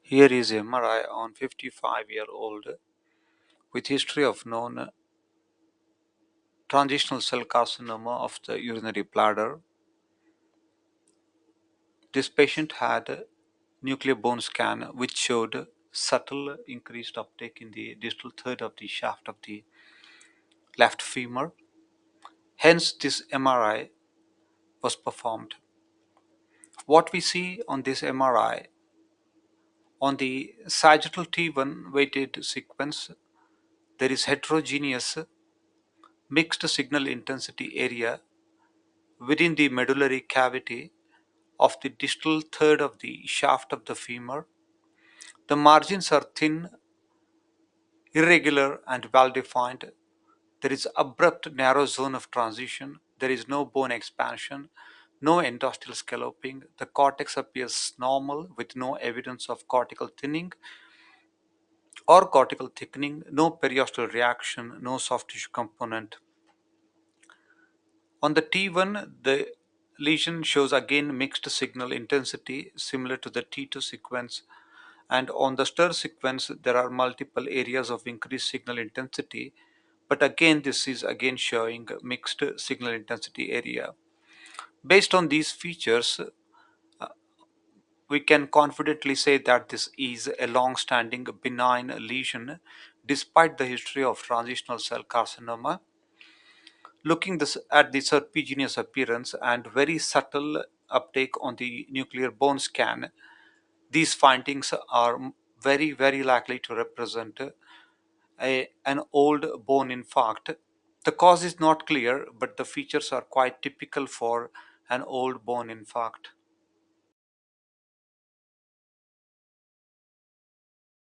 Here is MRI on 55-year-old with history of known transitional cell carcinoma of the urinary bladder. This patient had nuclear bone scan which showed subtle increased uptake in the distal third of the shaft of the left femur. Hence, this MRI was performed. What we see on this MRI on the sagittal T1 weighted sequence, there is heterogeneous mixed signal intensity area within the medullary cavity of the distal third of the shaft of the femur. The margins are thin, irregular, and well defined. There is abrupt narrow zone of transition. There is no bone expansion, no endosteal scalloping. The cortex appears normal with no evidence of cortical thinning or cortical thickening, no periosteal reaction, no soft tissue component. On the T1, the lesion shows again mixed signal intensity similar to the T2 sequence, and on the STIR sequence there are multiple areas of increased signal intensity, but again this is again showing mixed signal intensity area. Based on these features, we can confidently say that this is a long-standing benign lesion despite the history of transitional cell carcinoma. Looking at the serpiginous appearance and very subtle uptake on the nuclear bone scan, these findings are very likely to represent an old bone infarct. The cause is not clear, but the features are quite typical for an old bone infarct.